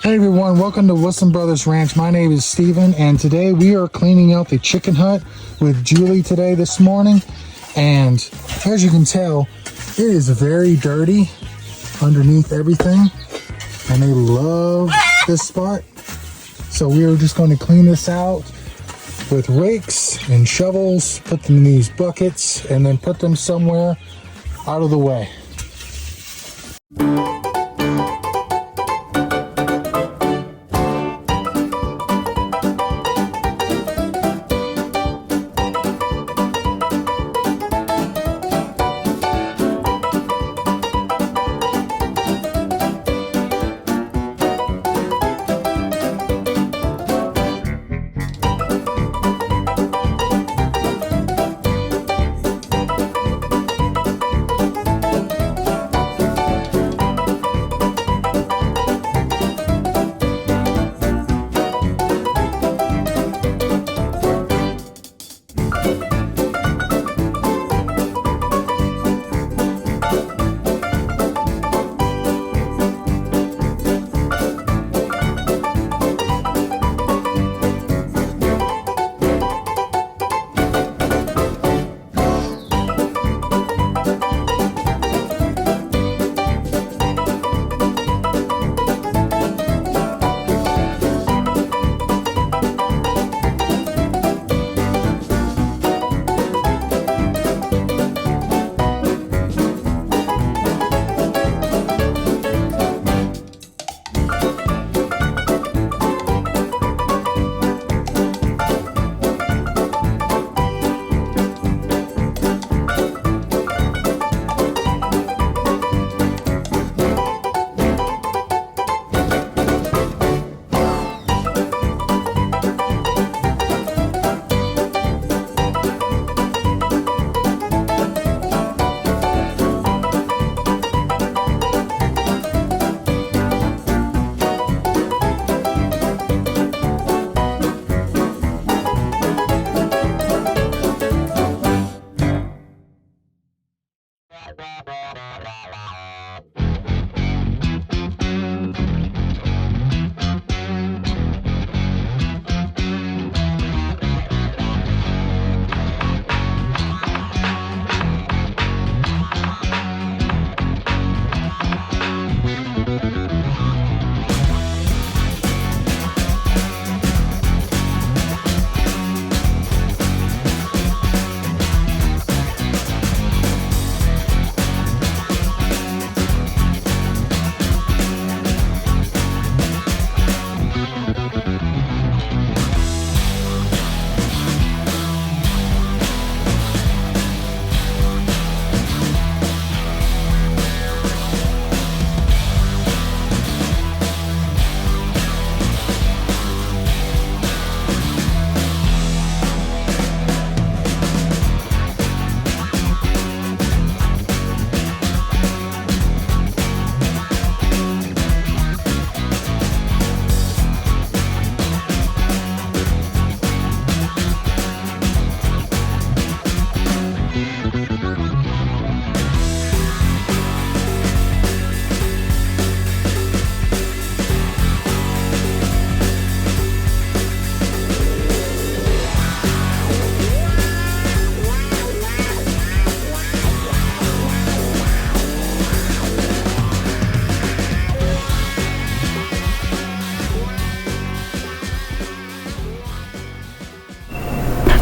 Hey everyone, welcome to Wilson Brothers Ranch. My name is Steven, and today we are cleaning out the chicken hut with Julie this morning. And as you can tell, it is very dirty underneath everything, and they love this spot. So we are just going to clean this out with rakes and shovels, put them in these buckets, and then put them somewhere out of the way.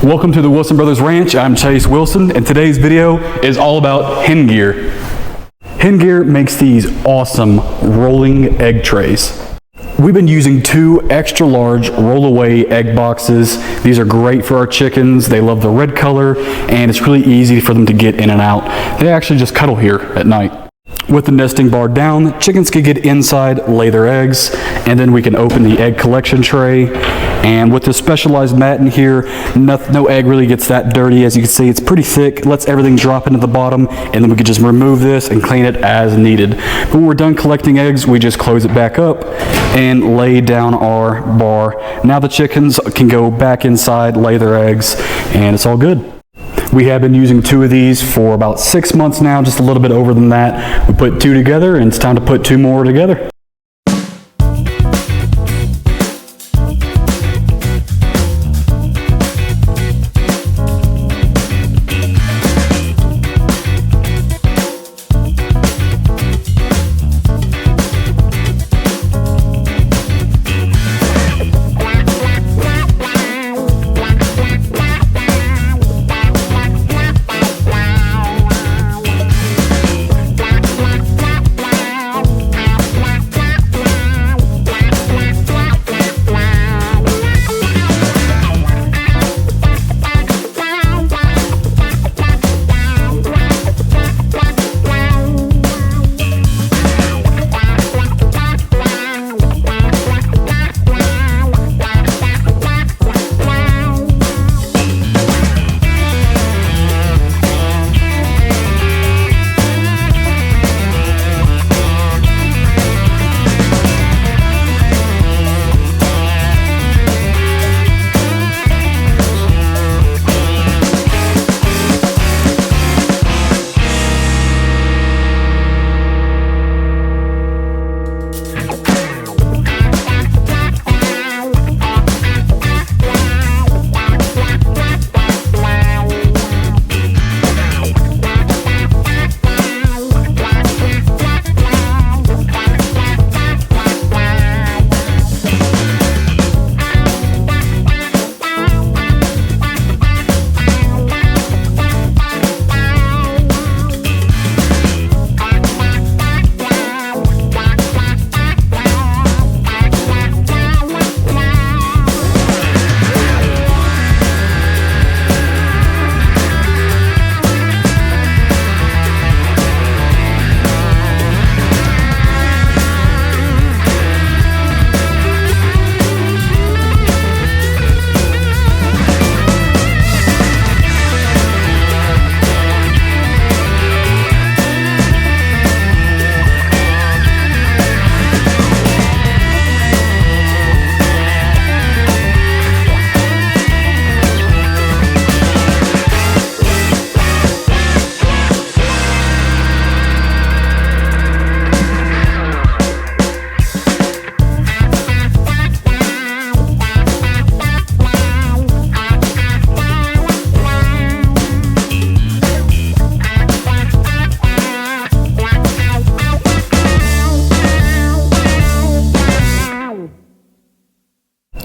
Welcome to the Wilson Brothers Ranch. I'm Chase Wilson, and today's video is all about Hen Gear. Hen Gear makes these awesome rolling egg trays. We've been using 2 extra large roll-away egg boxes. These are great for our chickens. They love the red color, and it's really easy for them to get in and out. They actually just cuddle here at night. With the nesting bar down, chickens can get inside, lay their eggs, and then we can open the egg collection tray. And with the specialized mat in here, no egg really gets that dirty. As you can see, it's pretty thick, lets everything drop into the bottom, and then we can just remove this and clean it as needed. But when we're done collecting eggs, we just close it back up and lay down our bar. Now the chickens can go back inside, lay their eggs, and it's all good. We have been using 2 of these for about 6 months now, just a little bit over than that. We put 2 together, and it's time to put 2 more together.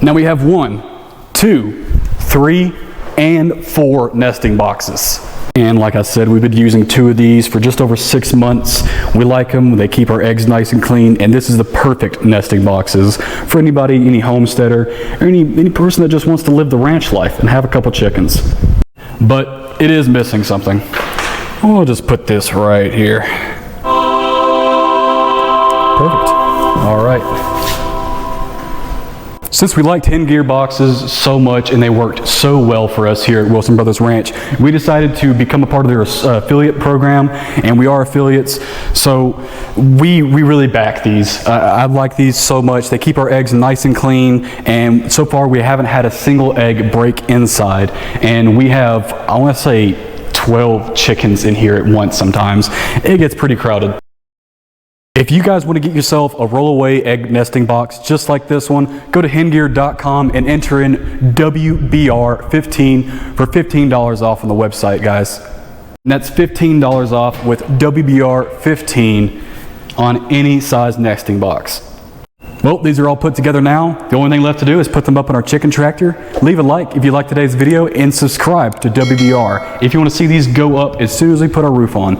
Now we have 1, 2, 3, and 4 nesting boxes. And like I said, we've been using 2 of these for just over 6 months. We like them, they keep our eggs nice and clean, and this is the perfect nesting boxes for anybody, any homesteader, or any person that just wants to live the ranch life and have a couple chickens. But it is missing something. We'll just put this right here. Perfect. All right. Since we liked Hen Gear boxes so much and they worked so well for us here at Wilson Brothers Ranch, we decided to become a part of their affiliate program, and we are affiliates, so we really back these. I like these so much. They keep our eggs nice and clean, and so far we haven't had a single egg break inside, and we have, I want to say, 12 chickens in here at once sometimes. It gets pretty crowded. If you guys want to get yourself a rollaway egg nesting box just like this one, go to hengear.com and enter in WBR15 for $15 off on the website, guys. And that's $15 off with WBR15 on any size nesting box. Well, these are all put together now. The only thing left to do is put them up on our chicken tractor. Leave a like if you like today's video and subscribe to WBR if you want to see these go up as soon as we put our roof on.